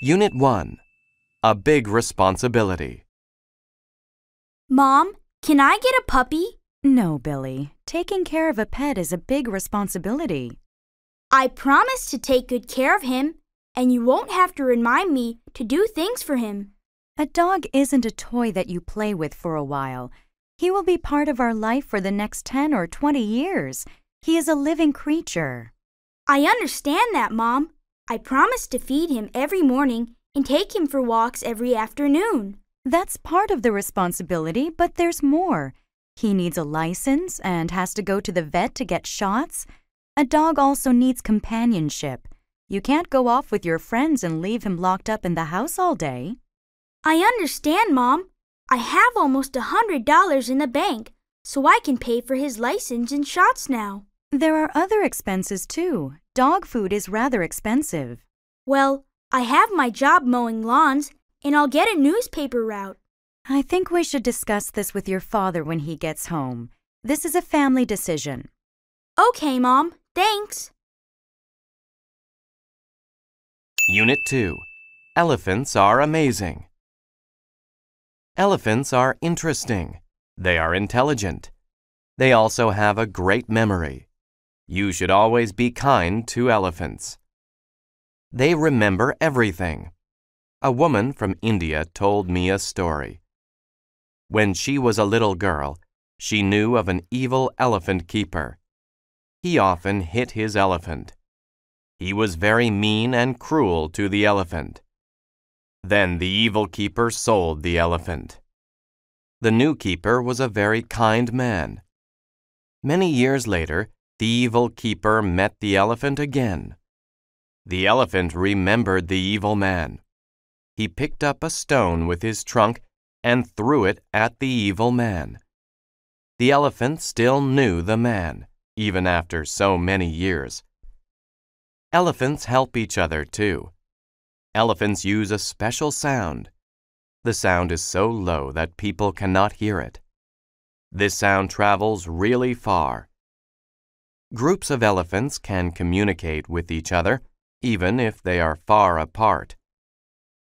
Unit 1. A big responsibility. Mom, can I get a puppy? No, Billy. Taking care of a pet is a big responsibility. I promise to take good care of him, and you won't have to remind me to do things for him. A dog isn't a toy that you play with for a while. He will be part of our life for the next 10 or 20 years. He is a living creature. I understand that, Mom. I promise to feed him every morning and take him for walks every afternoon. That's part of the responsibility, but there's more. He needs a license and has to go to the vet to get shots. A dog also needs companionship. You can't go off with your friends and leave him locked up in the house all day. I understand, Mom. I have almost $100 in the bank, so I can pay for his license and shots now. There are other expenses too. Dog food is rather expensive. Well, I have my job mowing lawns, and I'll get a newspaper route. I think we should discuss this with your father when he gets home. This is a family decision. Okay, Mom. Thanks. Unit 2. Elephants are amazing. Elephants are interesting. They are intelligent. They also have a great memory. You should always be kind to elephants. They remember everything. A woman from India told me a story. When she was a little girl, she knew of an evil elephant keeper. He often hit his elephant. He was very mean and cruel to the elephant. Then the evil keeper sold the elephant. The new keeper was a very kind man. Many years later, the evil keeper met the elephant again. The elephant remembered the evil man. He picked up a stone with his trunk and threw it at the evil man. The elephant still knew the man, even after so many years. Elephants help each other too. Elephants use a special sound. The sound is so low that people cannot hear it. This sound travels really far. Groups of elephants can communicate with each other, even if they are far apart.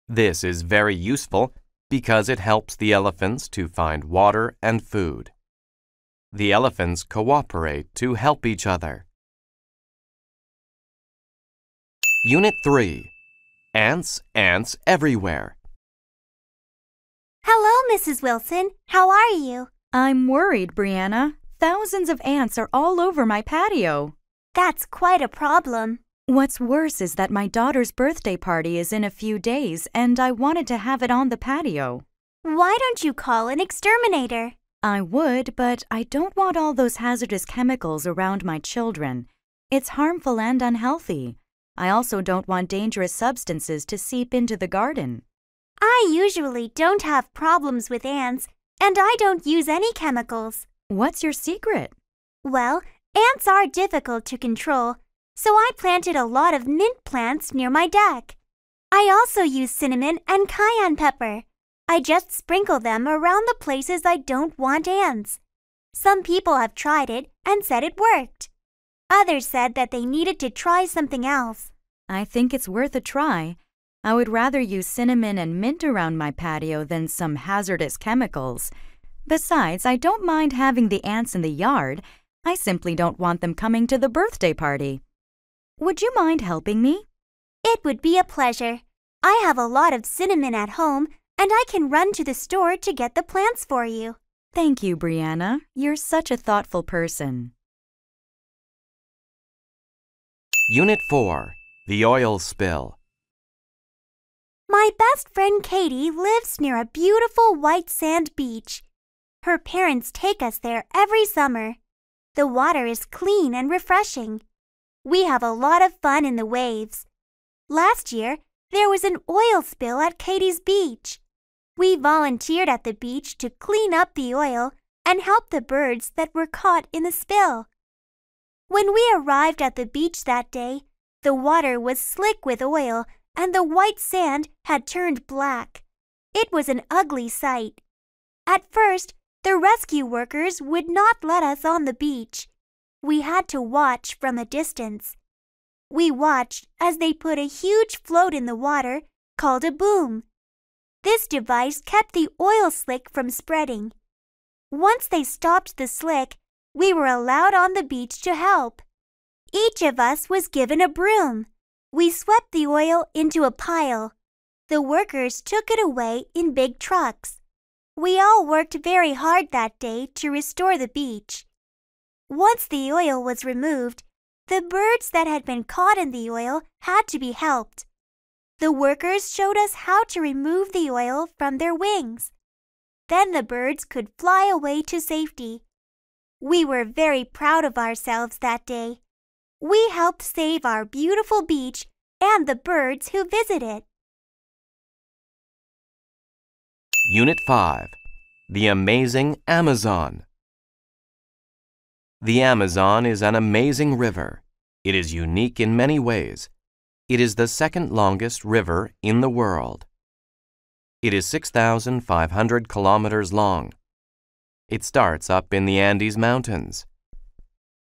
This is very useful because it helps the elephants to find water and food. The elephants cooperate to help each other. Unit 3. Ants everywhere. Hello, Mrs. Wilson. How are you? I'm worried, Brianna. Thousands of ants are all over my patio. That's quite a problem. What's worse is that my daughter's birthday party is in a few days, and I wanted to have it on the patio. Why don't you call an exterminator? I would, but I don't want all those hazardous chemicals around my children. It's harmful and unhealthy. I also don't want dangerous substances to seep into the garden. I usually don't have problems with ants, and I don't use any chemicals. What's your secret? Well, ants are difficult to control, so I planted a lot of mint plants near my deck. I also use cinnamon and cayenne pepper. I just sprinkle them around the places I don't want ants. Some people have tried it and said it worked. Others said that they needed to try something else. I think it's worth a try. I would rather use cinnamon and mint around my patio than some hazardous chemicals. Besides, I don't mind having the ants in the yard. I simply don't want them coming to the birthday party. Would you mind helping me? It would be a pleasure. I have a lot of cinnamon at home, and I can run to the store to get the plants for you. Thank you, Brianna. You're such a thoughtful person. Unit 4. The oil spill. My best friend Katie lives near a beautiful white sand beach. Her parents take us there every summer. The water is clean and refreshing. We have a lot of fun in the waves. Last year, there was an oil spill at Katie's beach. We volunteered at the beach to clean up the oil and help the birds that were caught in the spill. When we arrived at the beach that day, the water was slick with oil and the white sand had turned black. It was an ugly sight. At first, the rescue workers would not let us on the beach. We had to watch from a distance. We watched as they put a huge float in the water called a boom. This device kept the oil slick from spreading. Once they stopped the slick, we were allowed on the beach to help. Each of us was given a broom. We swept the oil into a pile. The workers took it away in big trucks. We all worked very hard that day to restore the beach. Once the oil was removed, the birds that had been caught in the oil had to be helped. The workers showed us how to remove the oil from their wings. Then the birds could fly away to safety. We were very proud of ourselves that day. We helped save our beautiful beach and the birds who visit it. Unit 5. The Amazing Amazon. The Amazon is an amazing river. It is unique in many ways. It is the second longest river in the world. It is 6,500 kilometers long. It starts up in the Andes Mountains.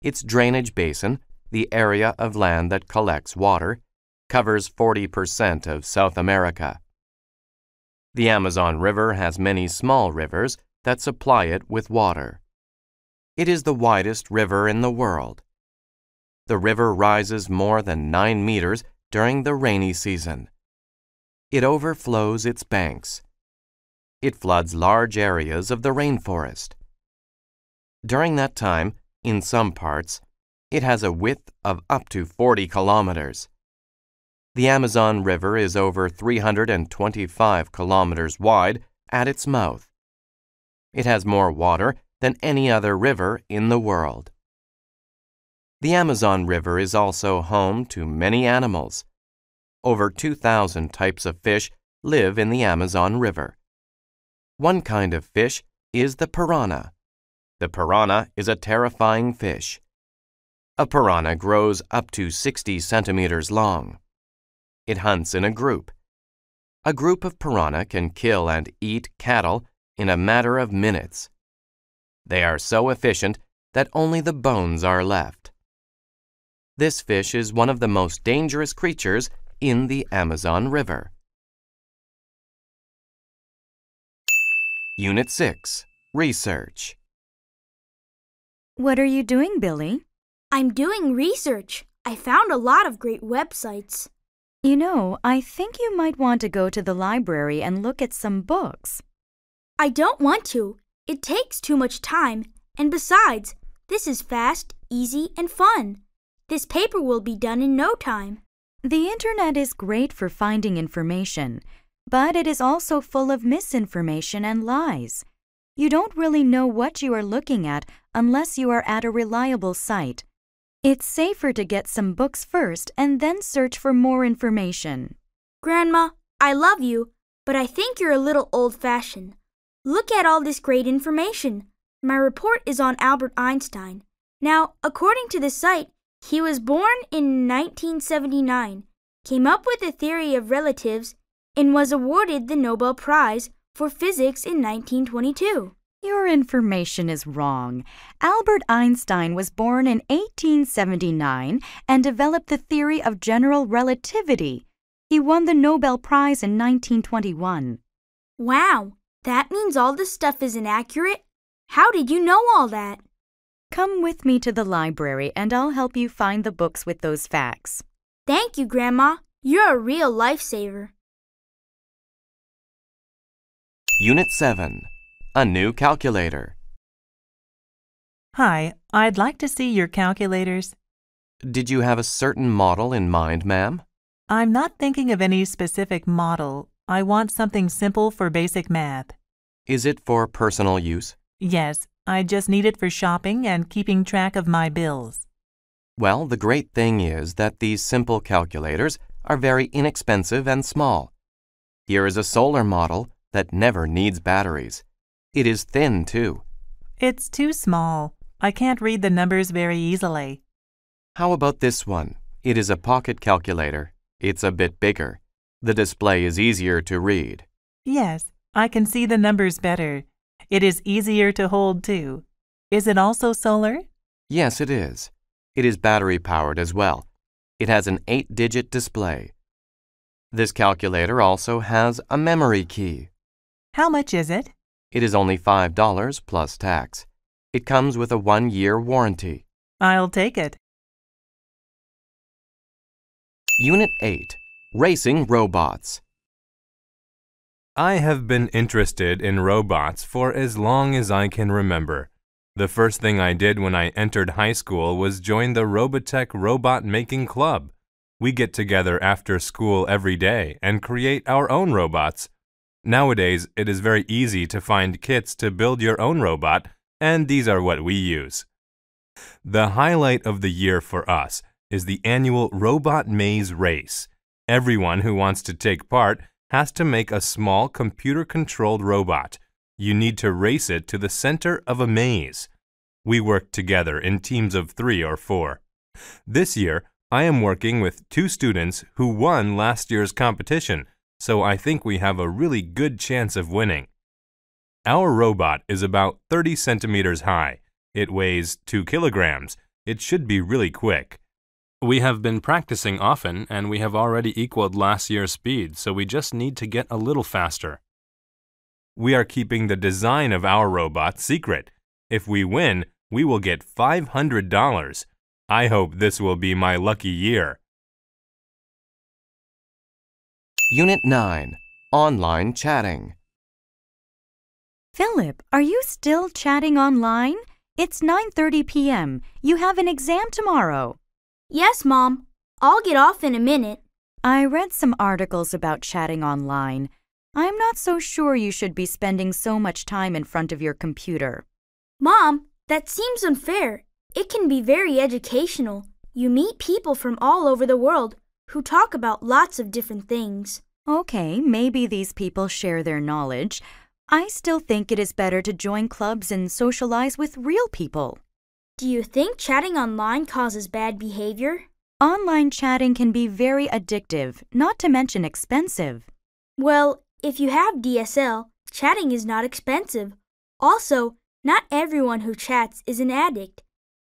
Its drainage basin, the area of land that collects water, covers 40% of South America. The Amazon River has many small rivers that supply it with water. It is the widest river in the world. The river rises more than 9 meters during the rainy season. It overflows its banks. It floods large areas of the rainforest. During that time, in some parts, it has a width of up to 40 kilometers. The Amazon River is over 325 kilometers wide at its mouth. It has more water than any other river in the world. The Amazon River is also home to many animals. Over 2,000 types of fish live in the Amazon River. One kind of fish is the piranha. The piranha is a terrifying fish. A piranha grows up to 60 centimeters long. It hunts in a group. A group of piranha can kill and eat cattle in a matter of minutes. They are so efficient that only the bones are left. This fish is one of the most dangerous creatures in the Amazon River. Unit 6. Research. What are you doing, Billy? I'm doing research. I found a lot of great websites. You know, I think you might want to go to the library and look at some books. I don't want to. It takes too much time. And besides, this is fast, easy, and fun. This paper will be done in no time. The internet is great for finding information, but it is also full of misinformation and lies. You don't really know what you are looking at unless you are at a reliable site. It's safer to get some books first and then search for more information. Grandma, I love you, but I think you're a little old-fashioned. Look at all this great information. My report is on Albert Einstein. Now, according to the site, he was born in 1979, came up with the theory of relatives, and was awarded the Nobel Prize for Physics in 1922. Your information is wrong. Albert Einstein was born in 1879 and developed the theory of general relativity. He won the Nobel Prize in 1921. Wow, that means all this stuff is inaccurate? How did you know all that? Come with me to the library and I'll help you find the books with those facts. Thank you, Grandma. You're a real lifesaver. Unit 7. A new calculator. Hi, I'd like to see your calculators. Did you have a certain model in mind, ma'am? I'm not thinking of any specific model. I want something simple for basic math. Is it for personal use? Yes, I just need it for shopping and keeping track of my bills. Well, the great thing is that these simple calculators are very inexpensive and small. Here is a solar model that never needs batteries. It is thin, too. It's too small. I can't read the numbers very easily. How about this one? It is a pocket calculator. It's a bit bigger. The display is easier to read. Yes, I can see the numbers better. It is easier to hold, too. Is it also solar? Yes, it is. It is battery-powered as well. It has an 8-digit display. This calculator also has a memory key. How much is it? It is only $5 plus tax. It comes with a 1-year warranty. I'll take it. Unit 8. Racing Robots. I have been interested in robots for as long as I can remember. The first thing I did when I entered high school was join the Robotech Robot Making Club. We get together after school every day and create our own robots. Nowadays, it is very easy to find kits to build your own robot, and these are what we use. The highlight of the year for us is the annual Robot Maze Race. Everyone who wants to take part has to make a small computer-controlled robot. You need to race it to the center of a maze. We work together in teams of 3 or 4. This year, I am working with 2 students who won last year's competition, so I think we have a really good chance of winning. Our robot is about 30 centimeters high. It weighs 2 kilograms. It should be really quick. We have been practicing often, and we have already equaled last year's speed, so we just need to get a little faster. We are keeping the design of our robot secret. If we win, we will get $500. I hope this will be my lucky year. Unit 9. Online Chatting. Philip, are you still chatting online? It's 9:30 p.m. You have an exam tomorrow. Yes, Mom. I'll get off in a minute. I read some articles about chatting online. I'm not so sure you should be spending so much time in front of your computer. Mom, that seems unfair. It can be very educational. You meet people from all over the world who talk about lots of different things. Okay, maybe these people share their knowledge. I still think it is better to join clubs and socialize with real people. Do you think chatting online causes bad behavior? Online chatting can be very addictive, not to mention expensive. Well, if you have DSL, chatting is not expensive. Also, not everyone who chats is an addict.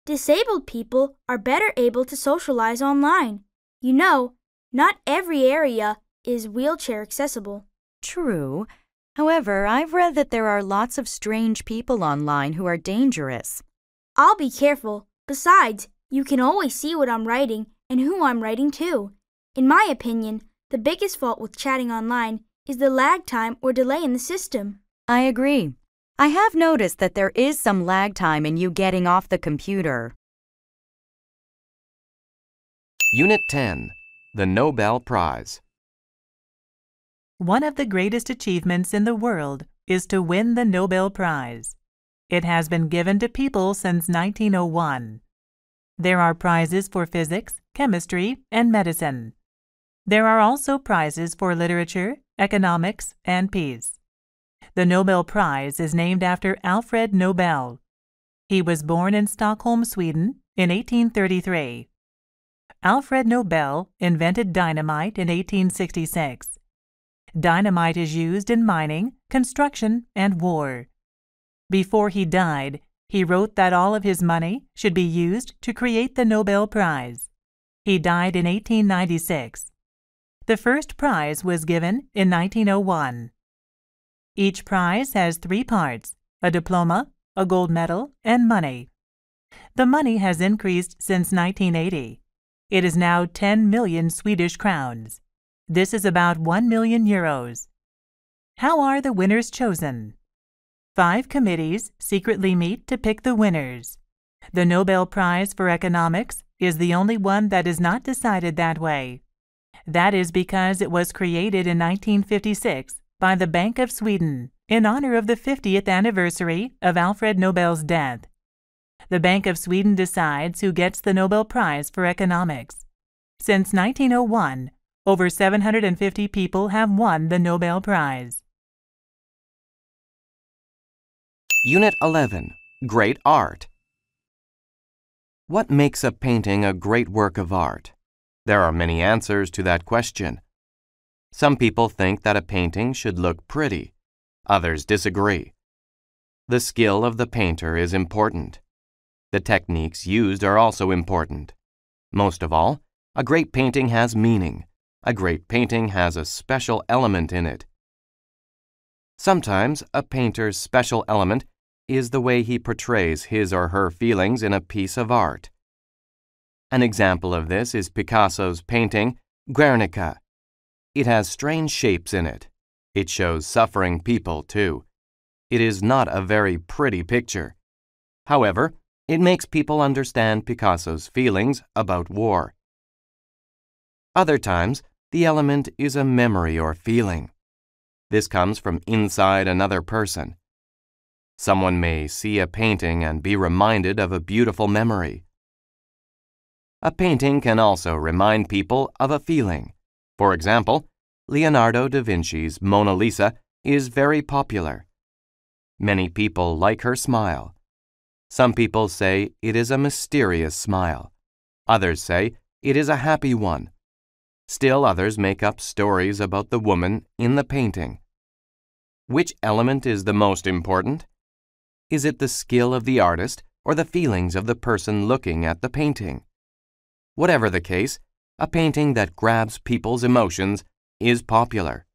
Disabled people are better able to socialize online. You know, not every area is wheelchair accessible. True. However, I've read that there are lots of strange people online who are dangerous. I'll be careful. Besides, you can always see what I'm writing and who I'm writing to. In my opinion, the biggest fault with chatting online is the lag time or delay in the system. I agree. I have noticed that there is some lag time in you getting off the computer. Unit 10. The Nobel Prize. One of the greatest achievements in the world is to win the Nobel Prize. It has been given to people since 1901. There are prizes for physics, chemistry, and medicine. There are also prizes for literature, economics, and peace. The Nobel Prize is named after Alfred Nobel. He was born in Stockholm, Sweden, in 1833. Alfred Nobel invented dynamite in 1866. Dynamite is used in mining, construction, and war. Before he died, he wrote that all of his money should be used to create the Nobel Prize. He died in 1896. The first prize was given in 1901. Each prize has 3 parts: a diploma, a gold medal, and money. The money has increased since 1980. It is now 10 million Swedish crowns. This is about 1 million euros. How are the winners chosen? 5 committees secretly meet to pick the winners. The Nobel Prize for Economics is the only one that is not decided that way. That is because it was created in 1956 by the Bank of Sweden in honor of the 50th anniversary of Alfred Nobel's death. The Bank of Sweden decides who gets the Nobel Prize for Economics. Since 1901, over 750 people have won the Nobel Prize. Unit 11. Great Art. What makes a painting a great work of art? There are many answers to that question. Some people think that a painting should look pretty. Others disagree. The skill of the painter is important. The techniques used are also important. Most of all, a great painting has meaning. A great painting has a special element in it. Sometimes a painter's special element is the way he portrays his or her feelings in a piece of art. An example of this is Picasso's painting, Guernica. It has strange shapes in it. It shows suffering people, too. It is not a very pretty picture. However, it makes people understand Picasso's feelings about war. Other times, the element is a memory or feeling. This comes from inside another person. Someone may see a painting and be reminded of a beautiful memory. A painting can also remind people of a feeling. For example, Leonardo da Vinci's Mona Lisa is very popular. Many people like her smile. Some people say it is a mysterious smile. Others say it is a happy one. Still others make up stories about the woman in the painting. Which element is the most important? Is it the skill of the artist or the feelings of the person looking at the painting? Whatever the case, a painting that grabs people's emotions is popular.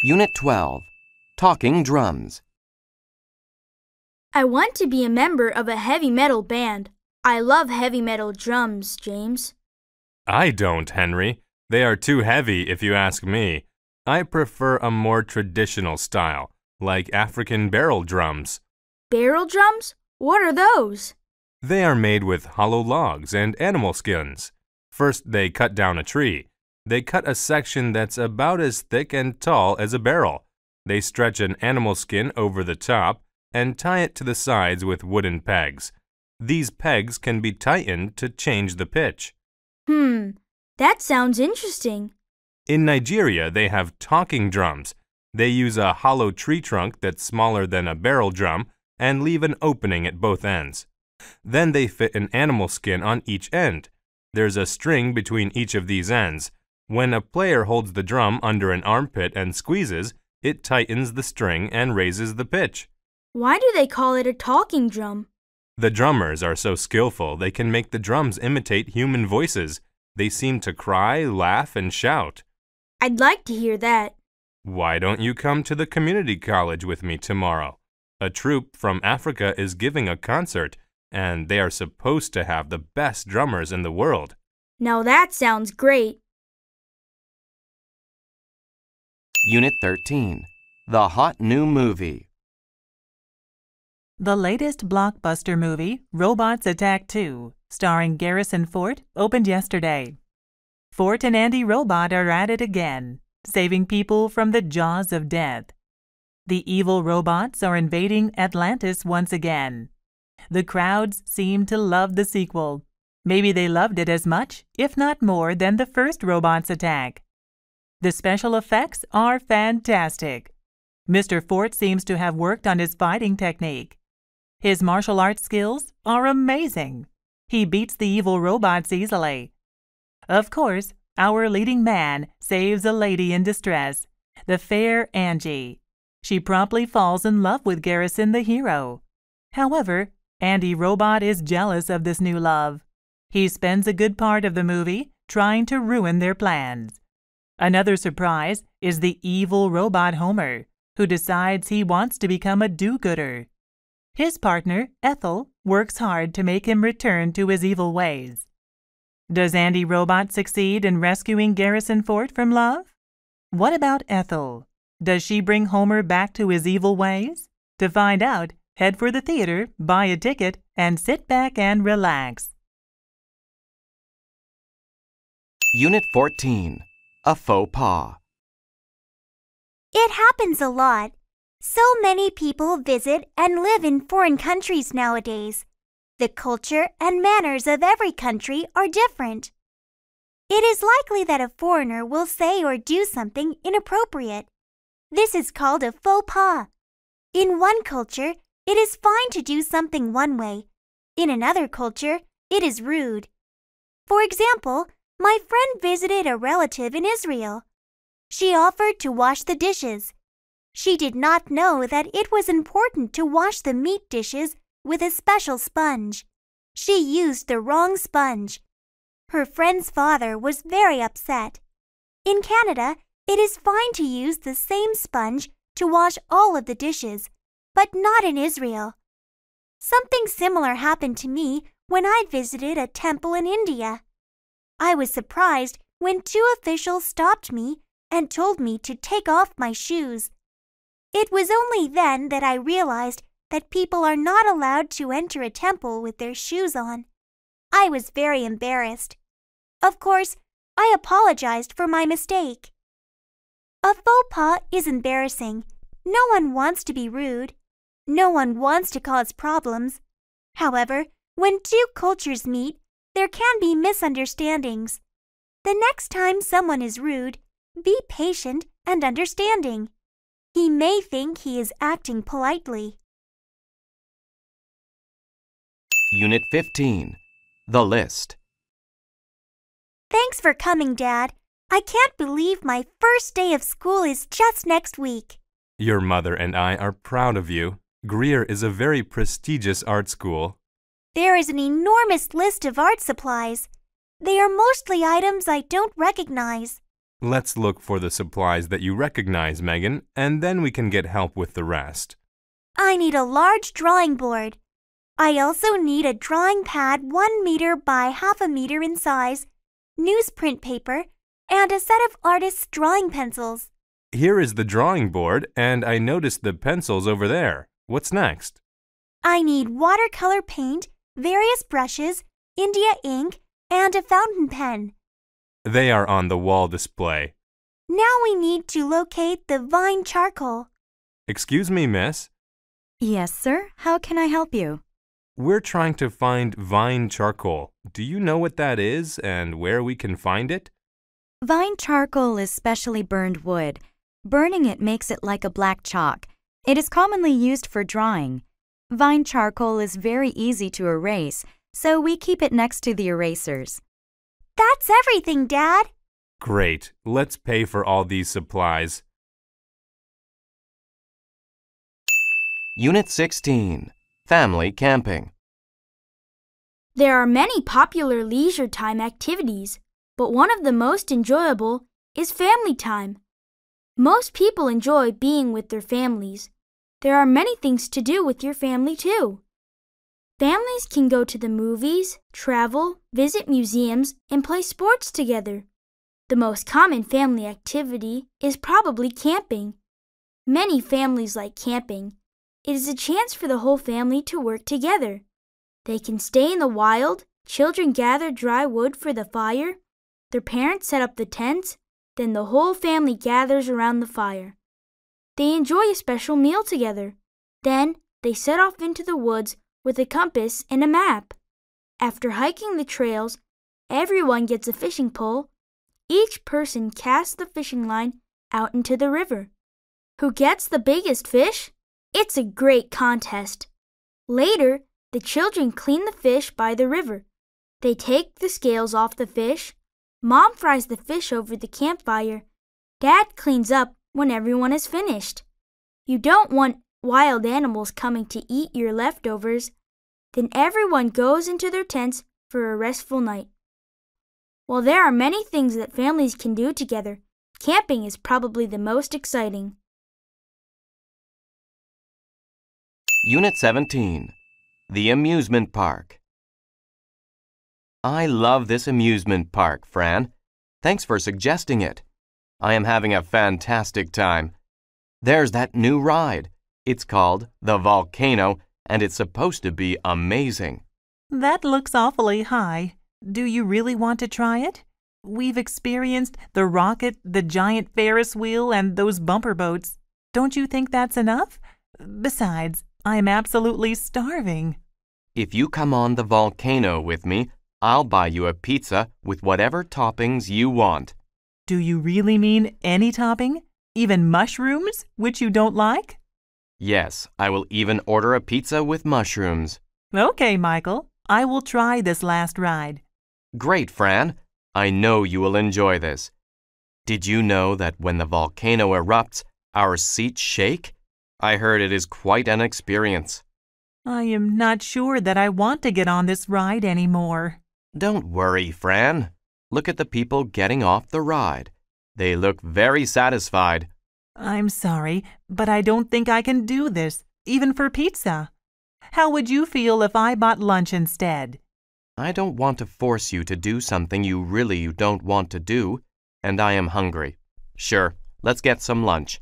Unit 12. Talking Drums. I want to be a member of a heavy metal band. I love heavy metal drums, James. I don't, Henry. They are too heavy if you ask me. I prefer a more traditional style, like African barrel drums. Barrel drums? What are those? They are made with hollow logs and animal skins. First, they cut down a tree. They cut a section that's about as thick and tall as a barrel. They stretch an animal skin over the top and tie it to the sides with wooden pegs. These pegs can be tightened to change the pitch. That sounds interesting. In Nigeria, they have talking drums. They use a hollow tree trunk that's smaller than a barrel drum and leave an opening at both ends. Then they fit an animal skin on each end. There's a string between each of these ends. When a player holds the drum under an armpit and squeezes, it tightens the string and raises the pitch. Why do they call it a talking drum? The drummers are so skillful they can make the drums imitate human voices. They seem to cry, laugh, and shout. I'd like to hear that. Why don't you come to the community college with me tomorrow? A troupe from Africa is giving a concert, and they are supposed to have the best drummers in the world. Now that sounds great. Unit 13. The Hot New Movie. The latest blockbuster movie, Robots Attack 2, starring Garrison Fort, opened yesterday. Fort and Andy Robot are at it again, saving people from the jaws of death. The evil robots are invading Atlantis once again. The crowds seem to love the sequel. Maybe they loved it as much, if not more, than the first Robots Attack. The special effects are fantastic. Mr. Fort seems to have worked on his fighting technique. His martial arts skills are amazing. He beats the evil robots easily. Of course, our leading man saves a lady in distress, the fair Angie. She promptly falls in love with Garrison the hero. However, Andy Robot is jealous of this new love. He spends a good part of the movie trying to ruin their plans. Another surprise is the evil robot Homer, who decides he wants to become a do-gooder. His partner, Ethel, works hard to make him return to his evil ways. Does Andy Robot succeed in rescuing Garrison Fort from love? What about Ethel? Does she bring Homer back to his evil ways? To find out, head for the theater, buy a ticket, and sit back and relax. Unit 14. A Faux Pas. It happens a lot. So many people visit and live in foreign countries nowadays. The culture and manners of every country are different. It is likely that a foreigner will say or do something inappropriate. This is called a faux pas. In one culture, it is fine to do something one way. In another culture, it is rude. For example, my friend visited a relative in Israel. She offered to wash the dishes. She did not know that it was important to wash the meat dishes with a special sponge. She used the wrong sponge. Her friend's father was very upset. In Canada, it is fine to use the same sponge to wash all of the dishes, but not in Israel. Something similar happened to me when I visited a temple in India. I was surprised when two officials stopped me and told me to take off my shoes. It was only then that I realized that people are not allowed to enter a temple with their shoes on. I was very embarrassed. Of course, I apologized for my mistake. A faux pas is embarrassing. No one wants to be rude. No one wants to cause problems. However, when two cultures meet, there can be misunderstandings. The next time someone is rude, be patient and understanding. He may think he is acting politely. Unit 15. The List. Thanks for coming, Dad. I can't believe my first day of school is just next week. Your mother and I are proud of you. Greer is a very prestigious art school. There is an enormous list of art supplies. They are mostly items I don't recognize. Let's look for the supplies that you recognize, Megan, and then we can get help with the rest. I need a large drawing board. I also need a drawing pad 1 meter by half a meter in size, newsprint paper, and a set of artist's drawing pencils. Here is the drawing board, and I noticed the pencils over there. What's next? I need watercolor paint, various brushes, India ink, and a fountain pen. They are on the wall display. Now we need to locate the vine charcoal. Excuse me, miss. Yes, sir. How can I help you? We're trying to find vine charcoal. Do you know what that is and where we can find it? Vine charcoal is specially burned wood. Burning it makes it like a black chalk. It is commonly used for drawing. Vine charcoal is very easy to erase, so we keep it next to the erasers. That's everything, Dad. Great. Let's pay for all these supplies. Unit 16. Family Camping. There are many popular leisure time activities, but one of the most enjoyable is family time. Most people enjoy being with their families. There are many things to do with your family, too. Families can go to the movies, travel, visit museums, and play sports together. The most common family activity is probably camping. Many families like camping. It is a chance for the whole family to work together. They can stay in the wild, children gather dry wood for the fire, their parents set up the tents, then the whole family gathers around the fire. They enjoy a special meal together. Then they set off into the woods with a compass and a map. After hiking the trails, everyone gets a fishing pole. Each person casts the fishing line out into the river. Who gets the biggest fish? It's a great contest. Later, the children clean the fish by the river. They take the scales off the fish. Mom fries the fish over the campfire. Dad cleans up when everyone is finished. You don't want wild animals coming to eat your leftovers. Then everyone goes into their tents for a restful night. While there are many things that families can do together, camping is probably the most exciting. Unit 17. The Amusement Park. I love this amusement park, Fran. Thanks for suggesting it. I am having a fantastic time. There's that new ride. It's called the Volcano, and it's supposed to be amazing. That looks awfully high. Do you really want to try it? We've experienced the rocket, the giant Ferris wheel, and those bumper boats. Don't you think that's enough? Besides, I'm absolutely starving. If you come on the volcano with me, I'll buy you a pizza with whatever toppings you want. Do you really mean any topping? Even mushrooms, which you don't like? Yes, I will even order a pizza with mushrooms. Okay, Michael. I will try this last ride. Great, Fran. I know you will enjoy this. Did you know that when the volcano erupts, our seats shake? I heard it is quite an experience. I am not sure that I want to get on this ride anymore. Don't worry, Fran. Look at the people getting off the ride. They look very satisfied. I'm sorry, but I don't think I can do this, even for pizza. How would you feel if I bought lunch instead? I don't want to force you to do something you really don't want to do, and I am hungry. Sure, let's get some lunch.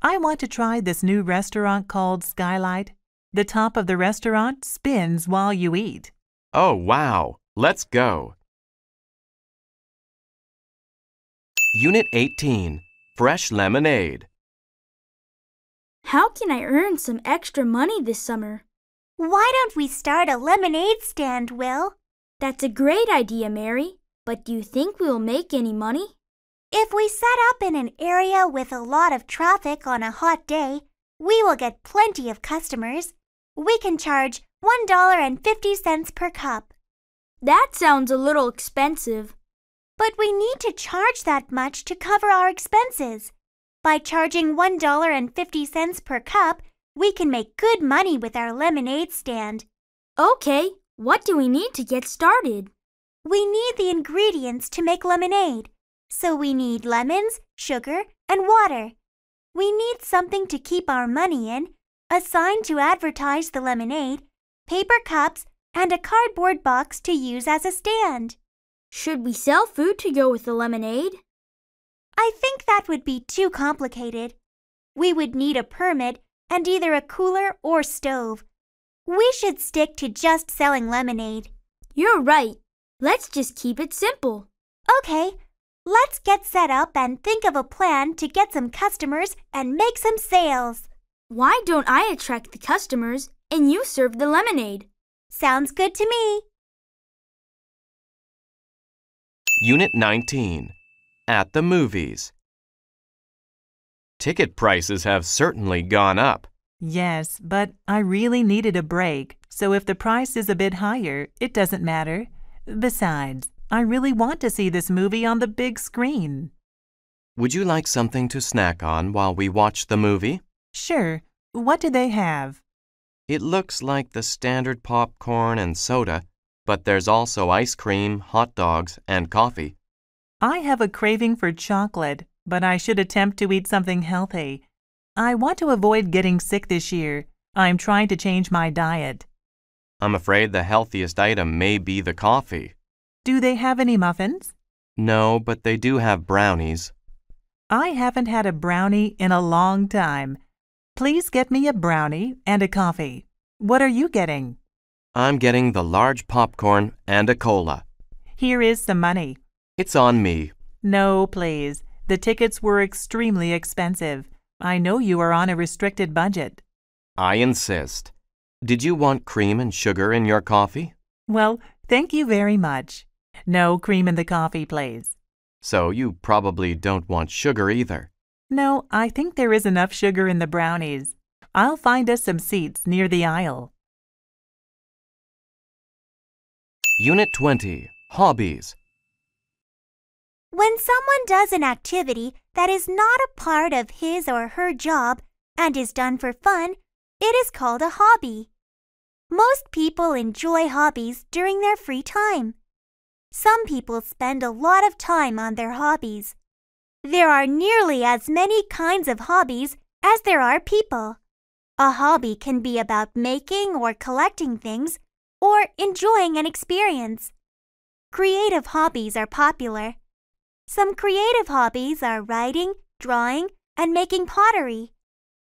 I want to try this new restaurant called Skylight. The top of the restaurant spins while you eat. Oh, wow. Let's go. Unit 18, Fresh Lemonade. How can I earn some extra money this summer? Why don't we start a lemonade stand, Will? That's a great idea, Mary. But do you think we'll make any money? If we set up in an area with a lot of traffic on a hot day, we will get plenty of customers. We can charge $1.50 per cup. That sounds a little expensive. But we need to charge that much to cover our expenses. By charging $1.50 per cup, we can make good money with our lemonade stand. Okay, what do we need to get started? We need the ingredients to make lemonade. So we need lemons, sugar, and water. We need something to keep our money in, a sign to advertise the lemonade, paper cups, and a cardboard box to use as a stand. Should we sell food to go with the lemonade? I think that would be too complicated. We would need a permit and either a cooler or stove. We should stick to just selling lemonade. You're right. Let's just keep it simple. Okay, let's get set up and think of a plan to get some customers and make some sales. Why don't I attract the customers and you serve the lemonade? Sounds good to me. Unit 19, At the Movies. Ticket prices have certainly gone up. Yes, but I really needed a break, so if the price is a bit higher, it doesn't matter. Besides, I really want to see this movie on the big screen. Would you like something to snack on while we watch the movie? Sure. What do they have? It looks like the standard popcorn and soda, but there's also ice cream, hot dogs, and coffee. I have a craving for chocolate, but I should attempt to eat something healthy. I want to avoid getting sick this year. I'm trying to change my diet. I'm afraid the healthiest item may be the coffee. Do they have any muffins? No, but they do have brownies. I haven't had a brownie in a long time. Please get me a brownie and a coffee. What are you getting? I'm getting the large popcorn and a cola. Here is some money. It's on me. No, please. The tickets were extremely expensive. I know you are on a restricted budget. I insist. Did you want cream and sugar in your coffee? Well, thank you very much. No cream in the coffee, please. So you probably don't want sugar either. No, I think there is enough sugar in the brownies. I'll find us some seats near the aisle. Unit 20, Hobbies. When someone does an activity that is not a part of his or her job and is done for fun, it is called a hobby. Most people enjoy hobbies during their free time. Some people spend a lot of time on their hobbies. There are nearly as many kinds of hobbies as there are people. A hobby can be about making or collecting things or enjoying an experience. Creative hobbies are popular. Some creative hobbies are writing, drawing, and making pottery.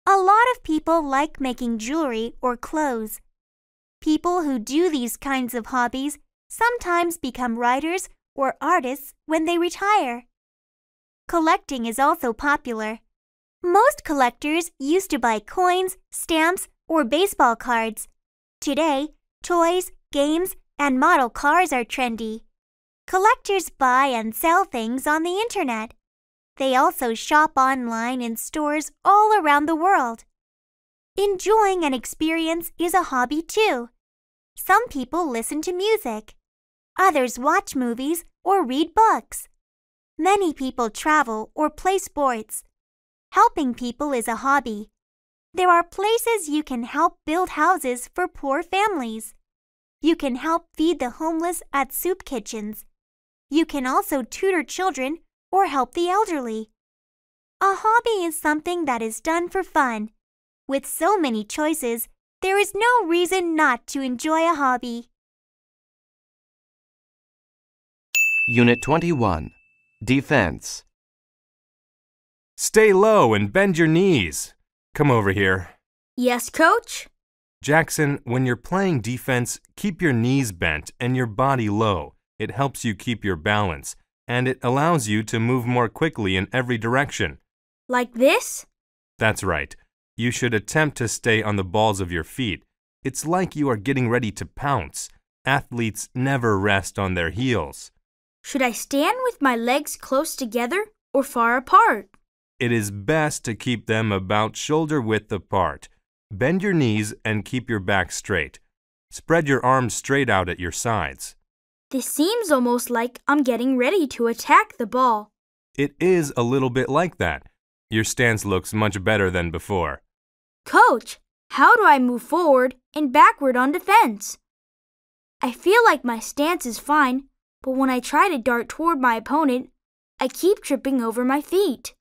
A lot of people like making jewelry or clothes. People who do these kinds of hobbies sometimes become writers or artists when they retire. Collecting is also popular. Most collectors used to buy coins, stamps, or baseball cards. Today, toys, games, and model cars are trendy. Collectors buy and sell things on the internet. They also shop online in stores all around the world. Enjoying an experience is a hobby too. Some people listen to music. Others watch movies or read books. Many people travel or play sports. Helping people is a hobby. There are places you can help build houses for poor families. You can help feed the homeless at soup kitchens. You can also tutor children or help the elderly. A hobby is something that is done for fun. With so many choices, there is no reason not to enjoy a hobby. Unit 21. Defense. Stay low and bend your knees. Come over here. Yes, Coach? Jackson, when you're playing defense, keep your knees bent and your body low. It helps you keep your balance, and it allows you to move more quickly in every direction. Like this? That's right. You should attempt to stay on the balls of your feet. It's like you are getting ready to pounce. Athletes never rest on their heels. Should I stand with my legs close together or far apart? It is best to keep them about shoulder width apart. Bend your knees and keep your back straight. Spread your arms straight out at your sides. This seems almost like I'm getting ready to attack the ball. It is a little bit like that. Your stance looks much better than before. Coach, how do I move forward and backward on defense? I feel like my stance is fine, but when I try to dart toward my opponent, I keep tripping over my feet.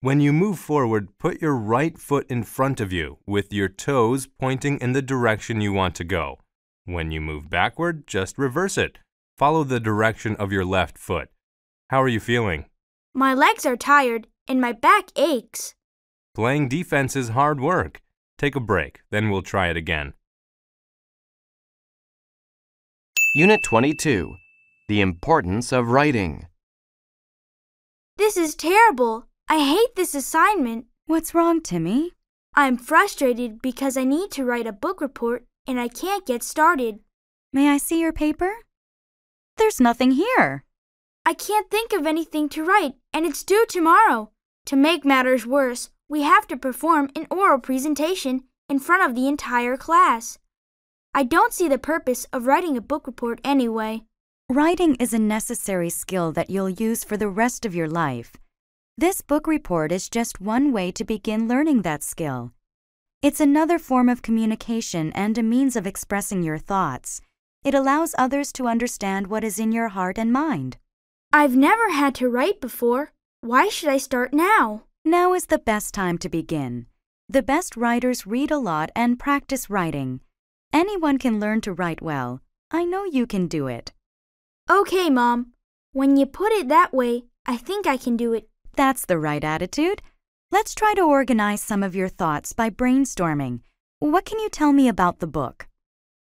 When you move forward, put your right foot in front of you with your toes pointing in the direction you want to go. When you move backward, just reverse it. Follow the direction of your left foot. How are you feeling? My legs are tired and my back aches. Playing defense is hard work. Take a break, then we'll try it again. Unit 22. The importance of writing. This is terrible. I hate this assignment. What's wrong, Timmy? I'm frustrated because I need to write a book report and I can't get started. May I see your paper? There's nothing here. I can't think of anything to write, and it's due tomorrow. To make matters worse, we have to perform an oral presentation in front of the entire class. I don't see the purpose of writing a book report anyway. Writing is a necessary skill that you'll use for the rest of your life. This book report is just one way to begin learning that skill. It's another form of communication and a means of expressing your thoughts. It allows others to understand what is in your heart and mind. I've never had to write before. Why should I start now? Now is the best time to begin. The best writers read a lot and practice writing. Anyone can learn to write well. I know you can do it. Okay, Mom. When you put it that way, I think I can do it. That's the right attitude. Let's try to organize some of your thoughts by brainstorming. What can you tell me about the book?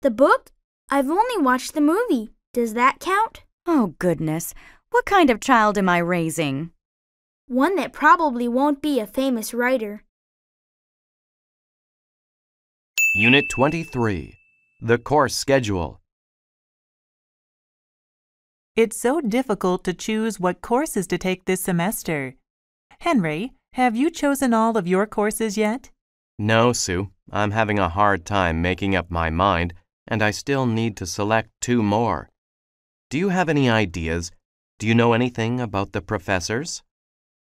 The book? I've only watched the movie. Does that count? Oh, goodness. What kind of child am I raising? One that probably won't be a famous writer. Unit 23. The course schedule. It's so difficult to choose what courses to take this semester. Henry, have you chosen all of your courses yet? No, Sue. I'm having a hard time making up my mind, and I still need to select 2 more. Do you have any ideas? Do you know anything about the professors?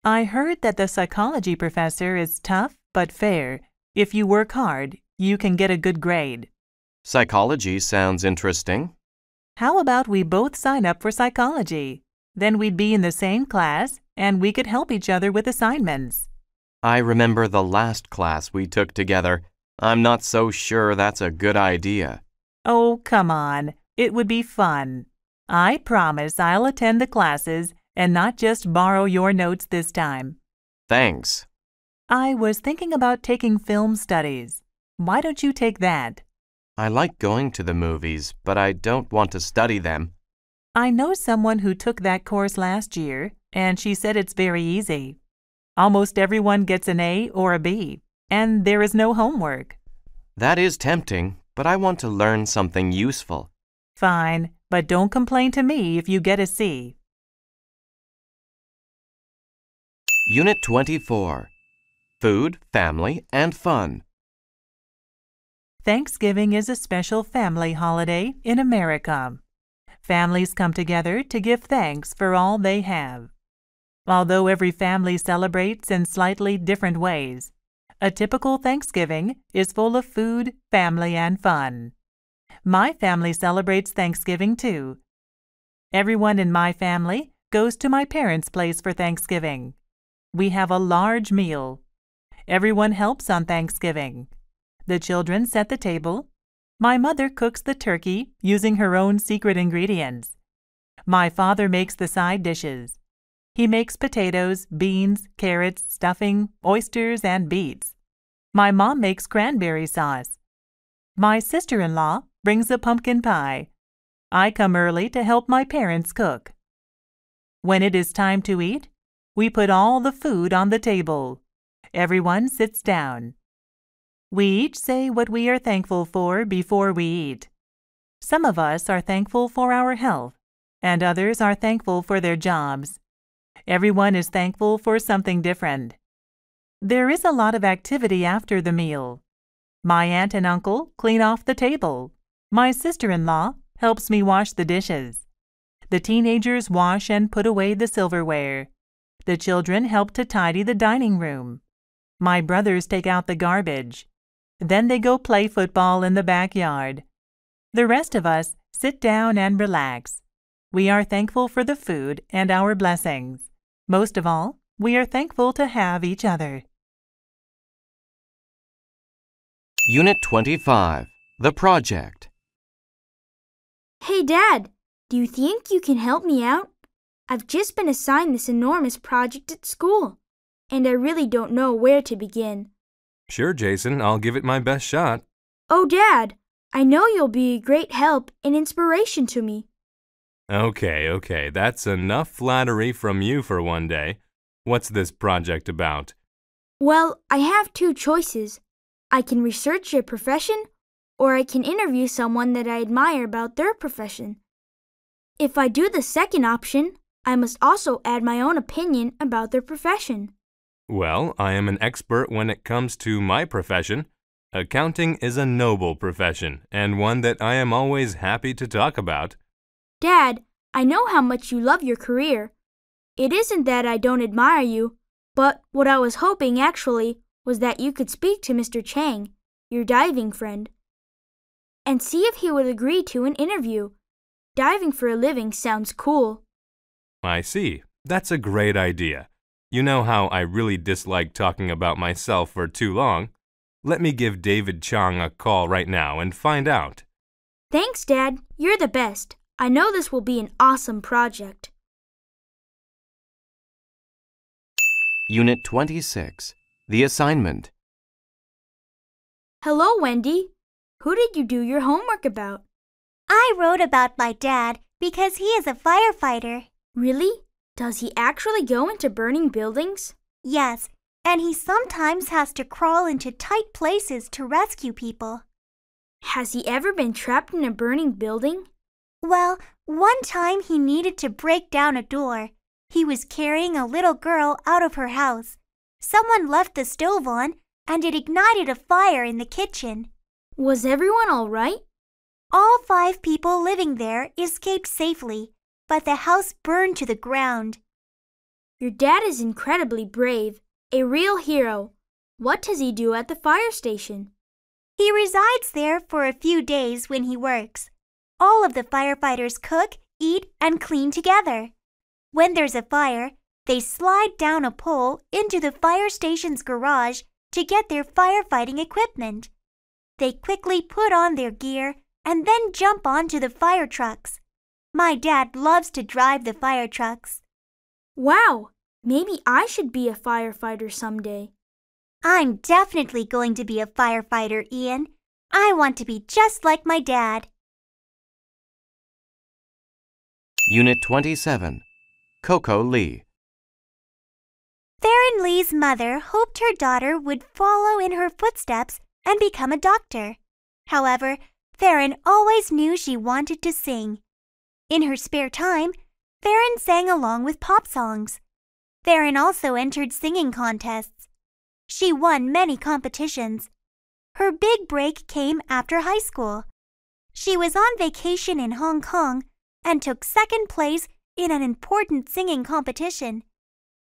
I heard that the psychology professor is tough but fair. If you work hard, you can get a good grade. Psychology sounds interesting. How about we both sign up for psychology? Then we'd be in the same class, and we could help each other with assignments. I remember the last class we took together. I'm not so sure that's a good idea. Oh, come on. It would be fun. I promise I'll attend the classes and not just borrow your notes this time. Thanks. I was thinking about taking film studies. Why don't you take that? I like going to the movies, but I don't want to study them. I know someone who took that course last year, and she said it's very easy. Almost everyone gets an A or a B, and there is no homework. That is tempting, but I want to learn something useful. Fine, but don't complain to me if you get a C. Unit 24. Food, Family, and Fun. Thanksgiving is a special family holiday in America. Families come together to give thanks for all they have. Although every family celebrates in slightly different ways, a typical Thanksgiving is full of food, family, and fun. My family celebrates Thanksgiving too. Everyone in my family goes to my parents' place for Thanksgiving. We have a large meal. Everyone helps on Thanksgiving. The children set the table. My mother cooks the turkey using her own secret ingredients. My father makes the side dishes. He makes potatoes, beans, carrots, stuffing, oysters, and beets. My mom makes cranberry sauce. My sister-in-law brings a pumpkin pie. I come early to help my parents cook. When it is time to eat, we put all the food on the table. Everyone sits down. We each say what we are thankful for before we eat. Some of us are thankful for our health, and others are thankful for their jobs. Everyone is thankful for something different. There is a lot of activity after the meal. My aunt and uncle clean off the table. My sister-in-law helps me wash the dishes. The teenagers wash and put away the silverware. The children help to tidy the dining room. My brothers take out the garbage. Then they go play football in the backyard. The rest of us sit down and relax. We are thankful for the food and our blessings. Most of all, we are thankful to have each other. Unit 25, The Project. Hey, Dad, do you think you can help me out? I've just been assigned this enormous project at school, and I really don't know where to begin. Sure, Jason, I'll give it my best shot. Oh, Dad, I know you'll be a great help and inspiration to me. Okay, that's enough flattery from you for one day. What's this project about? Well, I have two choices. I can research a profession, or I can interview someone that I admire about their profession. If I do the second option, I must also add my own opinion about their profession. Well, I am an expert when it comes to my profession. Accounting is a noble profession, and one that I am always happy to talk about. Dad, I know how much you love your career. It isn't that I don't admire you, but what I was hoping actually was that you could speak to Mr. Chang, your diving friend, and see if he would agree to an interview. Diving for a living sounds cool. I see. That's a great idea. You know how I really dislike talking about myself for too long. Let me give David Chang a call right now and find out. Thanks, Dad. You're the best. I know this will be an awesome project. Unit 26, The Assignment. Hello, Wendy. Who did you do your homework about? I wrote about my dad because he is a firefighter. Really? Does he actually go into burning buildings? Yes, and he sometimes has to crawl into tight places to rescue people. Has he ever been trapped in a burning building? Well, one time he needed to break down a door. He was carrying a little girl out of her house. Someone left the stove on, and it ignited a fire in the kitchen. Was everyone all right? All 5 people living there escaped safely, but the house burned to the ground. Your dad is incredibly brave, a real hero. What does he do at the fire station? He resides there for a few days when he works. All of the firefighters cook, eat, and clean together. When there's a fire, they slide down a pole into the fire station's garage to get their firefighting equipment. They quickly put on their gear and then jump onto the fire trucks. My dad loves to drive the fire trucks. Wow! Maybe I should be a firefighter someday. I'm definitely going to be a firefighter, Ian. I want to be just like my dad. Unit 27, Coco Lee. Theron Lee's mother hoped her daughter would follow in her footsteps and become a doctor. However, Theron always knew she wanted to sing. In her spare time, Theron sang along with pop songs. Theron also entered singing contests. She won many competitions. Her big break came after high school. She was on vacation in Hong Kong and took second place in an important singing competition.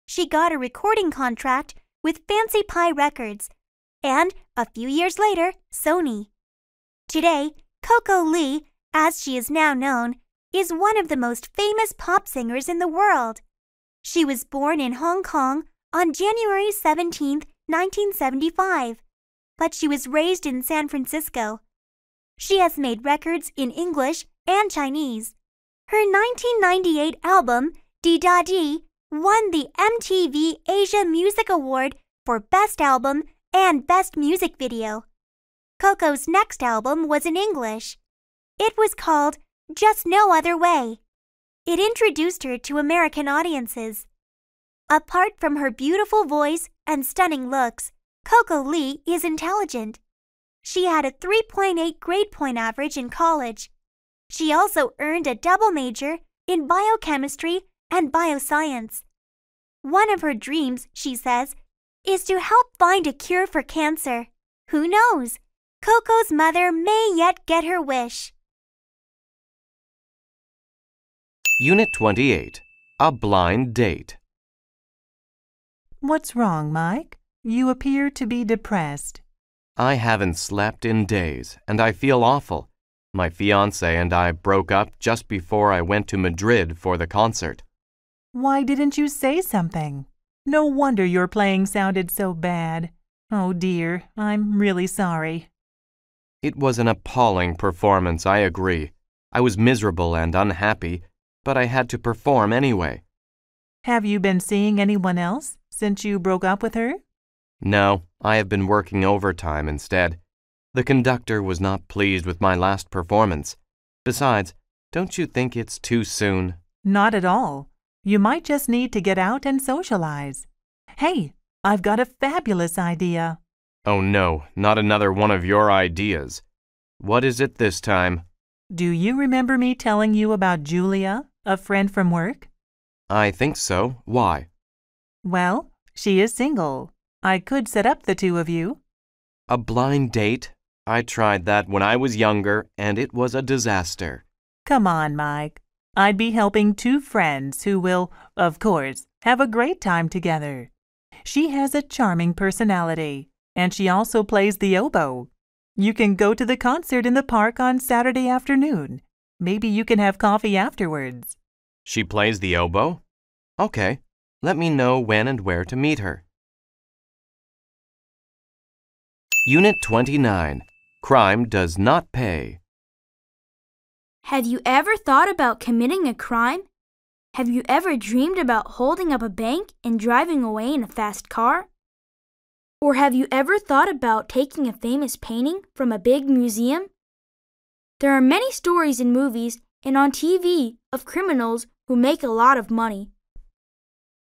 She got a recording contract with Fancy Pie Records and, a few years later, Sony. Today, Coco Lee, as she is now known, is one of the most famous pop singers in the world. She was born in Hong Kong on January 17, 1975, but she was raised in San Francisco. She has made records in English and Chinese. Her 1998 album, Di Da Di, won the MTV Asia Music Award for Best Album and Best Music Video. Coco's next album was in English. It was called Just No Other Way. It introduced her to American audiences. Apart from her beautiful voice and stunning looks, Coco Lee is intelligent. She had a 3.8 grade point average in college. She also earned a double major in biochemistry and bioscience. One of her dreams, she says, is to help find a cure for cancer. Who knows? Coco's mother may yet get her wish. Unit 28. A blind date. What's wrong, Mike? You appear to be depressed. I haven't slept in days, and I feel awful. My fiancé and I broke up just before I went to Madrid for the concert. Why didn't you say something? No wonder your playing sounded so bad. Oh dear, I'm really sorry. It was an appalling performance, I agree. I was miserable and unhappy, but I had to perform anyway. Have you been seeing anyone else since you broke up with her? No, I have been working overtime instead. The conductor was not pleased with my last performance. Besides, don't you think it's too soon? Not at all. You might just need to get out and socialize. Hey, I've got a fabulous idea. Oh no, not another one of your ideas. What is it this time? Do you remember me telling you about Julia, a friend from work? I think so. Why? Well, she is single. I could set up the two of you. A blind date? I tried that when I was younger, and it was a disaster. Come on, Mike. I'd be helping two friends who will, of course, have a great time together. She has a charming personality, and she also plays the oboe. You can go to the concert in the park on Saturday afternoon. Maybe you can have coffee afterwards. She plays the oboe? Okay. Let me know when and where to meet her. Unit 29. Crime does not pay. Have you ever thought about committing a crime? Have you ever dreamed about holding up a bank and driving away in a fast car? Or have you ever thought about taking a famous painting from a big museum? There are many stories in movies and on TV of criminals who make a lot of money.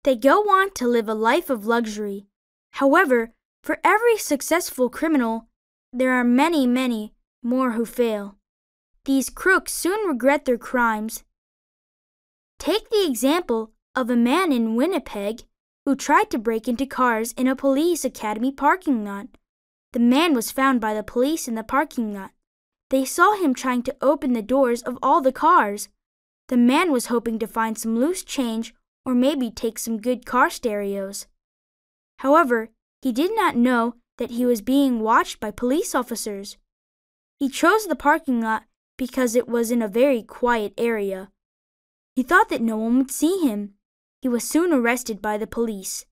They go on to live a life of luxury. However, for every successful criminal, there are many, many more who fail. These crooks soon regret their crimes. Take the example of a man in Winnipeg who tried to break into cars in a police academy parking lot. The man was found by the police in the parking lot. They saw him trying to open the doors of all the cars. The man was hoping to find some loose change or maybe take some good car stereos. However, he did not know that he was being watched by police officers. He chose the parking lot because it was in a very quiet area. He thought that no one would see him. He was soon arrested by the police.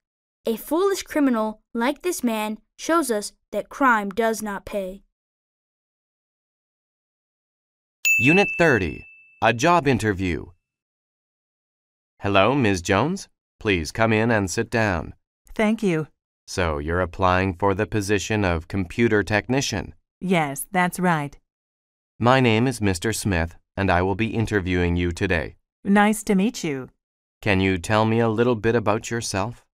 A foolish criminal like this man shows us that crime does not pay. Unit 30. A job interview. Hello, Ms. Jones. Please come in and sit down. Thank you. So you're applying for the position of computer technician? Yes, that's right. My name is Mr. Smith, and I will be interviewing you today. Nice to meet you. Can you tell me a little bit about yourself?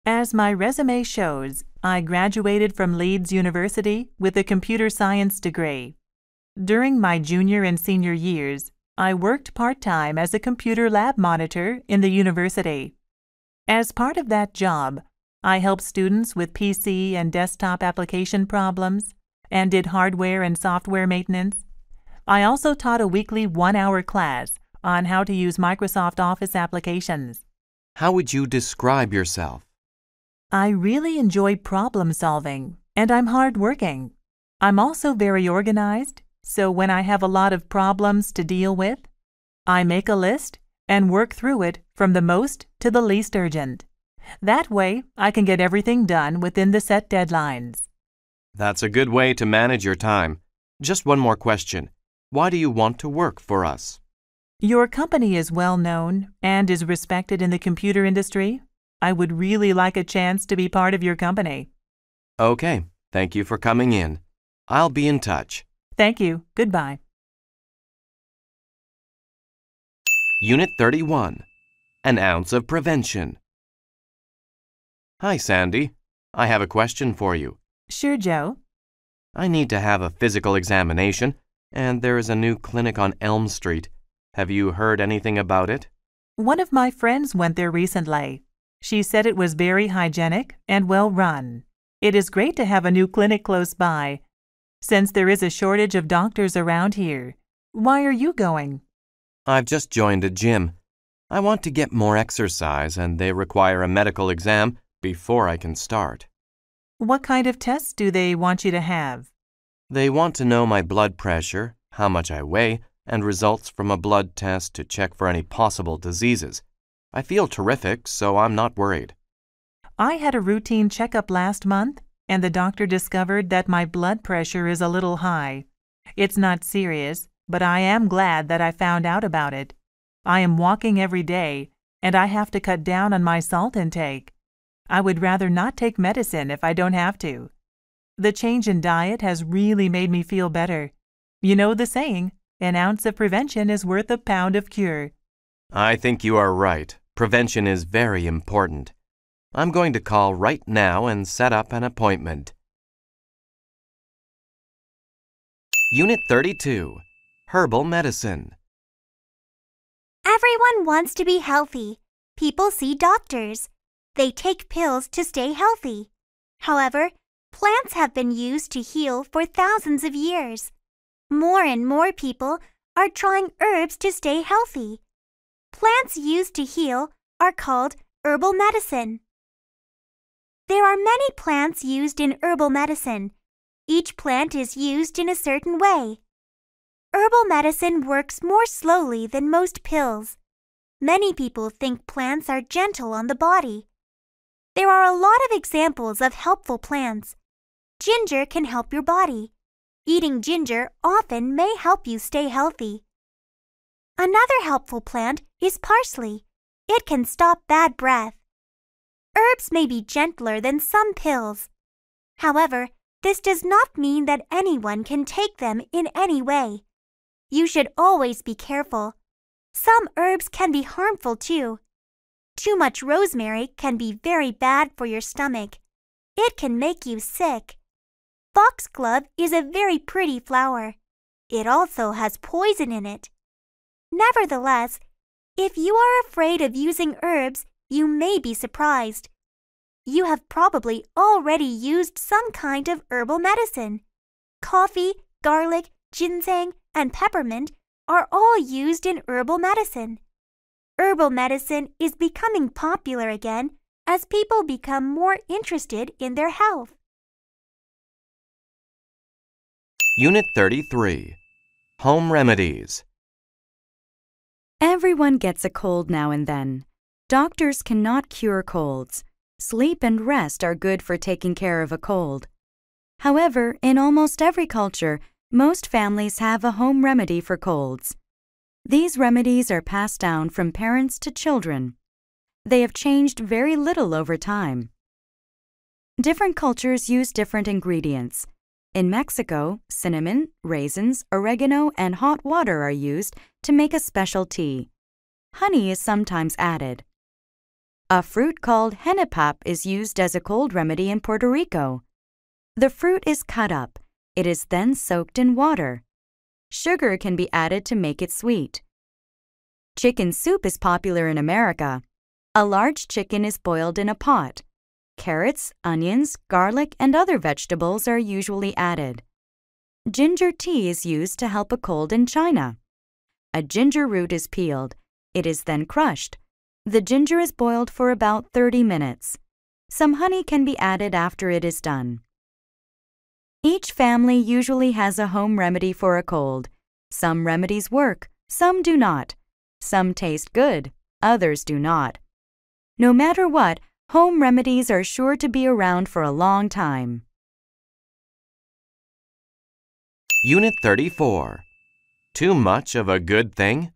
As my resume shows, I graduated from Leeds University with a computer science degree. During my junior and senior years, I worked part-time as a computer lab monitor in the university. As part of that job, I helped students with PC and desktop application problems and did hardware and software maintenance. I also taught a weekly 1-hour class on how to use Microsoft Office applications. How would you describe yourself? I really enjoy problem solving, and I'm hardworking. I'm also very organized, So when I have a lot of problems to deal with, I make a list and work through it from the most to the least urgent. That way, I can get everything done within the set deadlines. That's a good way to manage your time. Just one more question. Why do you want to work for us? Your company is well known and is respected in the computer industry. I would really like a chance to be part of your company. Okay, thank you for coming in. I'll be in touch. Thank you. Goodbye. Unit 31. An ounce of prevention. Hi, Sandy. I have a question for you. Sure, Joe. I need to have a physical examination, and there is a new clinic on Elm Street. Have you heard anything about it? One of my friends went there recently. She said it was very hygienic and well run. It is great to have a new clinic close by, since there is a shortage of doctors around here. Why are you going? I've just joined a gym. I want to get more exercise, and they require a medical exam before I can start. What kind of tests do they want you to have? They want to know my blood pressure, how much I weigh, and results from a blood test to check for any possible diseases. I feel terrific, so I'm not worried. I had a routine checkup last month, and the doctor discovered that my blood pressure is a little high. It's not serious, but I am glad that I found out about it. I am walking every day, and I have to cut down on my salt intake. I would rather not take medicine if I don't have to. The change in diet has really made me feel better. You know the saying, an ounce of prevention is worth a pound of cure. I think you are right. Prevention is very important. I'm going to call right now and set up an appointment. Unit 32. Herbal medicine. Everyone wants to be healthy. People see doctors. They take pills to stay healthy. However, plants have been used to heal for thousands of years. More and more people are trying herbs to stay healthy. Plants used to heal are called herbal medicine. There are many plants used in herbal medicine. Each plant is used in a certain way. Herbal medicine works more slowly than most pills. Many people think plants are gentle on the body. There are a lot of examples of helpful plants. Ginger can help your body. Eating ginger often may help you stay healthy. Another helpful plant is parsley. It can stop bad breath. Herbs may be gentler than some pills. However, this does not mean that anyone can take them in any way. You should always be careful. Some herbs can be harmful too. Too much rosemary can be very bad for your stomach. It can make you sick. Foxglove is a very pretty flower. It also has poison in it. Nevertheless, if you are afraid of using herbs, you may be surprised. You have probably already used some kind of herbal medicine. Coffee, garlic, ginseng, and peppermint are all used in herbal medicine. Herbal medicine is becoming popular again as people become more interested in their health. Unit 33. Home remedies. Everyone gets a cold now and then. Doctors cannot cure colds. Sleep and rest are good for taking care of a cold. However, in almost every culture, most families have a home remedy for colds. These remedies are passed down from parents to children. They have changed very little over time. Different cultures use different ingredients. In Mexico, cinnamon, raisins, oregano, and hot water are used to make a special tea. Honey is sometimes added. A fruit called henipap is used as a cold remedy in Puerto Rico. The fruit is cut up. It is then soaked in water. Sugar can be added to make it sweet. Chicken soup is popular in America. A large chicken is boiled in a pot. Carrots, onions, garlic, and other vegetables are usually added. Ginger tea is used to help a cold in China. A ginger root is peeled. It is then crushed. The ginger is boiled for about 30 minutes. Some honey can be added after it is done. Each family usually has a home remedy for a cold. Some remedies work, some do not. Some taste good, others do not. No matter what, home remedies are sure to be around for a long time. Unit 34. Too much of a good thing?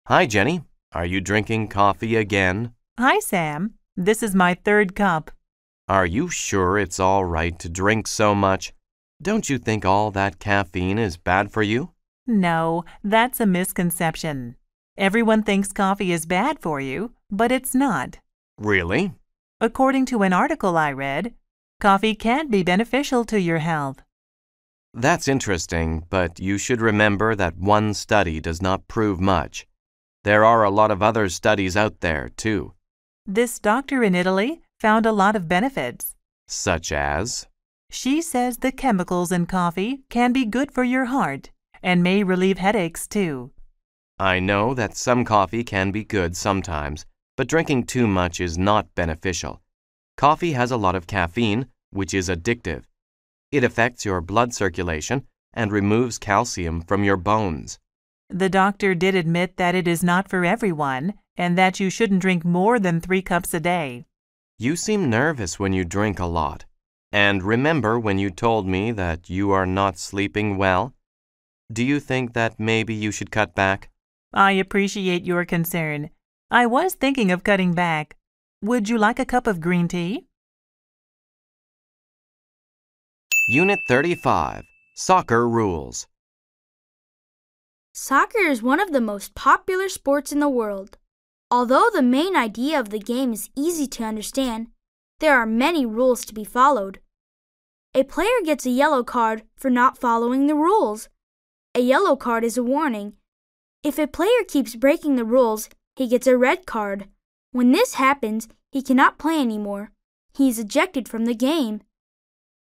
Hi, Jenny. Are you drinking coffee again? Hi, Sam. This is my third cup. Are you sure it's all right to drink so much? Don't you think all that caffeine is bad for you? No, that's a misconception. Everyone thinks coffee is bad for you, but it's not. Really? According to an article I read, coffee can be beneficial to your health. That's interesting, but you should remember that one study does not prove much. There are a lot of other studies out there, too. This doctor in Italy found a lot of benefits. Such as? She says the chemicals in coffee can be good for your heart and may relieve headaches, too. I know that some coffee can be good sometimes, but drinking too much is not beneficial. Coffee has a lot of caffeine, which is addictive. It affects your blood circulation and removes calcium from your bones. The doctor did admit that it is not for everyone and that you shouldn't drink more than 3 cups a day. You seem nervous when you drink a lot. And remember when you told me that you are not sleeping well? Do you think that maybe you should cut back? I appreciate your concern. I was thinking of cutting back. Would you like a cup of green tea? Unit 35. Soccer Rules. Soccer is one of the most popular sports in the world. Although the main idea of the game is easy to understand, there are many rules to be followed. A player gets a yellow card for not following the rules. A yellow card is a warning. If a player keeps breaking the rules, he gets a red card. When this happens, he cannot play anymore. He is ejected from the game.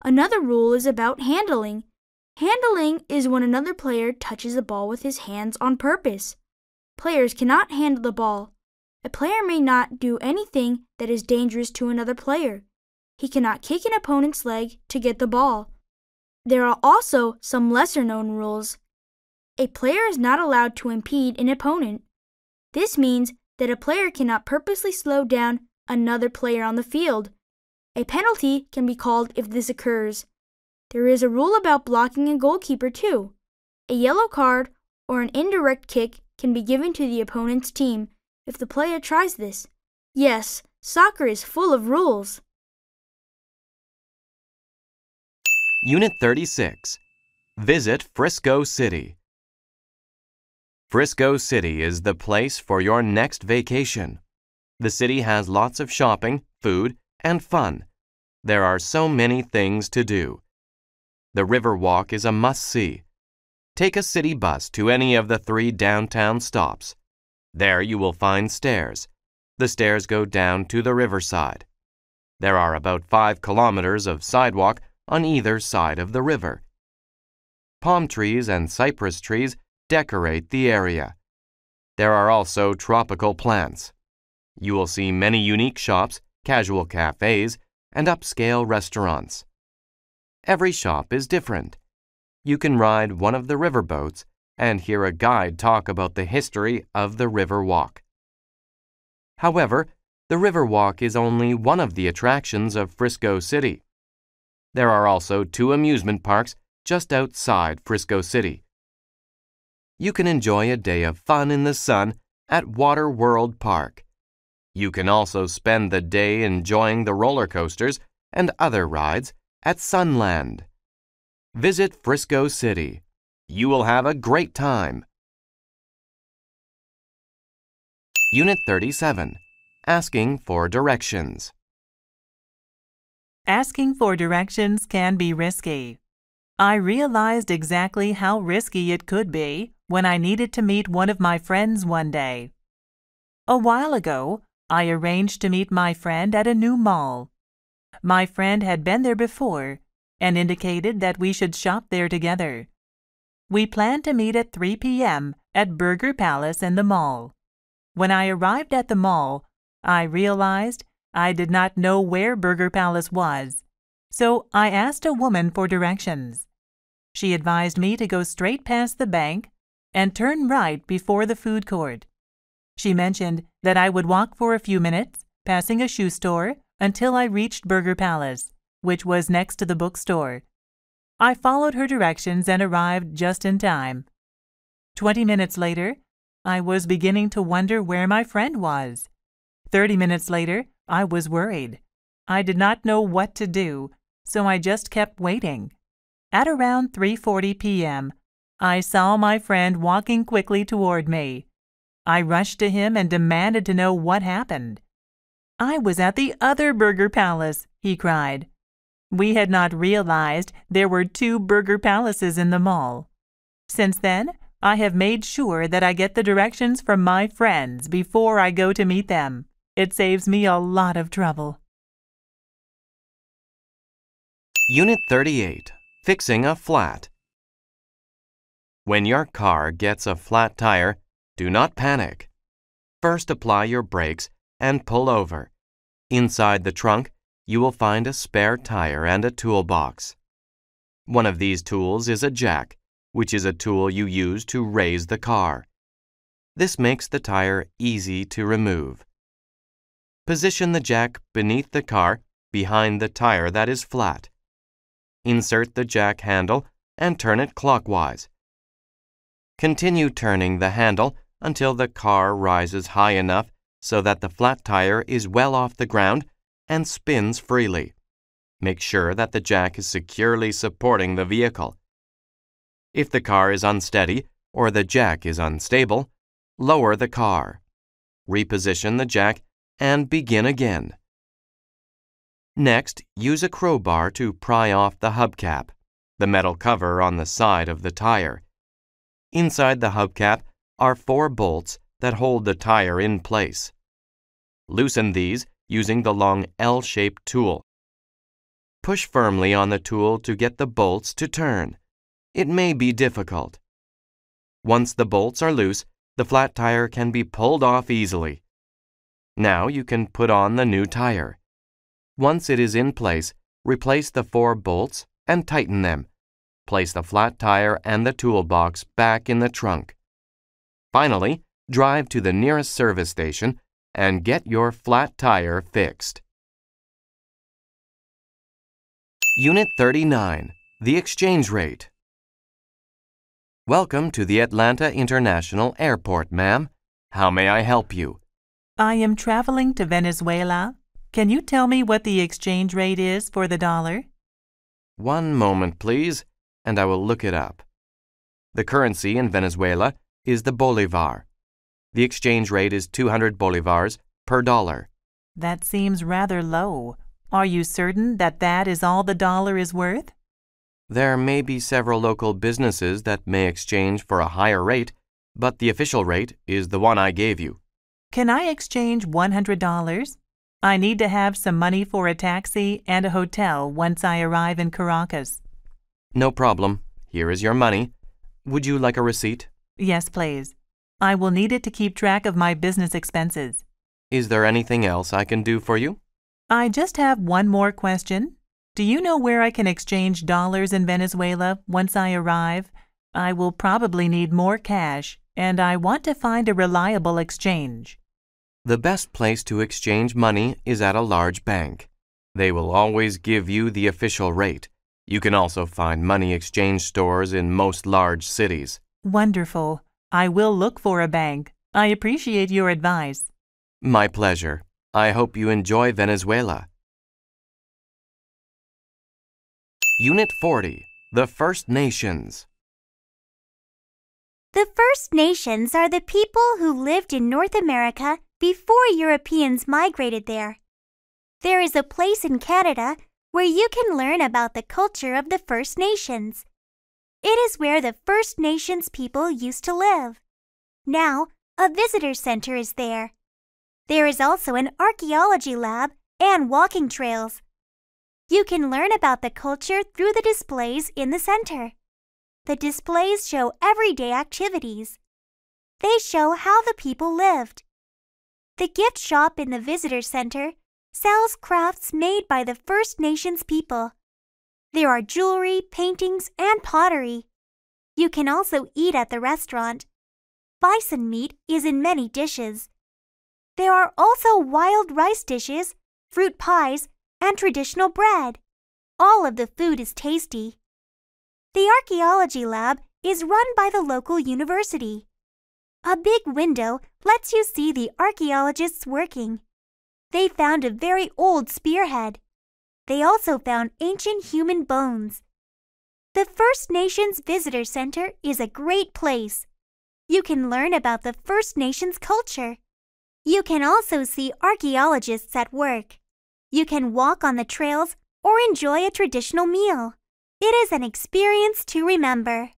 Another rule is about handling. Handling is when another player touches the ball with his hands on purpose. Players cannot handle the ball. A player may not do anything that is dangerous to another player. He cannot kick an opponent's leg to get the ball. There are also some lesser-known rules. A player is not allowed to impede an opponent. This means that a player cannot purposely slow down another player on the field. A penalty can be called if this occurs. There is a rule about blocking a goalkeeper too. A yellow card or an indirect kick can be given to the opponent's team if the player tries this. Yes, soccer is full of rules. Unit 36. Visit Frisco City. Frisco City is the place for your next vacation. The city has lots of shopping, food, and fun. There are so many things to do. The Riverwalk is a must-see. Take a city bus to any of the 3 downtown stops. There you will find stairs. The stairs go down to the riverside. There are about 5 kilometers of sidewalk on either side of the river. Palm trees and cypress trees decorate the area. There are also tropical plants. You will see many unique shops, casual cafes, and upscale restaurants. Every shop is different. You can ride one of the riverboats and hear a guide talk about the history of the Riverwalk. However, the Riverwalk is only one of the attractions of Frisco City. There are also 2 amusement parks just outside Frisco City. You can enjoy a day of fun in the sun at Water World Park. You can also spend the day enjoying the roller coasters and other rides at Sunland. Visit Frisco City. You will have a great time. Unit 37. Asking for directions. Asking for directions can be risky. I realized exactly how risky it could be when I needed to meet one of my friends one day. A while ago, I arranged to meet my friend at a new mall. My friend had been there before and indicated that we should shop there together. We planned to meet at 3 p.m. at Burger Palace in the mall. When I arrived at the mall, I realized I did not know where Burger Palace was. so I asked a woman for directions. She advised me to go straight past the bank and turn right before the food court. She mentioned that I would walk for a few minutes, passing a shoe store, until I reached Burger Palace, which was next to the bookstore. I followed her directions and arrived just in time. 20 minutes later, I was beginning to wonder where my friend was. 30 minutes later, I was worried. I did not know what to do, so I just kept waiting. At around 3:40 p.m., I saw my friend walking quickly toward me. I rushed to him and demanded to know what happened. "I was at the other Burger Palace," he cried. We had not realized there were 2 Burger Palaces in the mall. Since then, I have made sure that I get the directions from my friends before I go to meet them. It saves me a lot of trouble. Unit 38. Fixing a flat. When your car gets a flat tire, do not panic. First apply your brakes and pull over. Inside the trunk, you will find a spare tire and a toolbox. One of these tools is a jack, which is a tool you use to raise the car. This makes the tire easy to remove. Position the jack beneath the car, behind the tire that is flat. Insert the jack handle and turn it clockwise. Continue turning the handle until the car rises high enough so that the flat tire is well off the ground and spins freely. Make sure that the jack is securely supporting the vehicle. If the car is unsteady or the jack is unstable, lower the car. Reposition the jack and begin again. Next, use a crowbar to pry off the hubcap, the metal cover on the side of the tire. Inside the hubcap are 4 bolts that hold the tire in place. Loosen these using the long L-shaped tool. Push firmly on the tool to get the bolts to turn. It may be difficult. Once the bolts are loose, the flat tire can be pulled off easily. Now you can put on the new tire. Once it is in place, replace the 4 bolts and tighten them. Place the flat tire and the toolbox back in the trunk. Finally, drive to the nearest service station and get your flat tire fixed. Unit 39. The exchange rate. Welcome to the Atlanta International Airport, ma'am. How may I help you? I am traveling to Venezuela. Can you tell me what the exchange rate is for the dollar? One moment, please, and I will look it up. The currency in Venezuela is the bolivar. The exchange rate is 200 bolivars per dollar. That seems rather low. Are you certain that that is all the dollar is worth? There may be several local businesses that may exchange for a higher rate, but the official rate is the one I gave you. Can I exchange $100? I need to have some money for a taxi and a hotel once I arrive in Caracas. No problem. Here is your money. Would you like a receipt? Yes, please. I will need it to keep track of my business expenses. Is there anything else I can do for you? I just have one more question. Do you know where I can exchange dollars in Venezuela once I arrive? I will probably need more cash, and I want to find a reliable exchange. The best place to exchange money is at a large bank. They will always give you the official rate. You can also find money exchange stores in most large cities. Wonderful. I will look for a bank. I appreciate your advice. My pleasure. I hope you enjoy Venezuela. Unit 40. The First Nations. The First Nations are the people who lived in North America before Europeans migrated there. There is a place in Canada where you can learn about the culture of the First Nations. It is where the First Nations people used to live. Now, a visitor center is there. There is also an archaeology lab and walking trails. You can learn about the culture through the displays in the center. The displays show everyday activities. They show how the people lived. The gift shop in the visitor center sells crafts made by the First Nations people. There are jewelry, paintings, and pottery. You can also eat at the restaurant. Bison meat is in many dishes. There are also wild rice dishes, fruit pies, and traditional bread. All of the food is tasty. The archaeology lab is run by the local university. A big window lets you see the archaeologists working. They found a very old spearhead. They also found ancient human bones. The First Nations Visitor Center is a great place. You can learn about the First Nations culture. You can also see archaeologists at work. You can walk on the trails or enjoy a traditional meal. It is an experience to remember.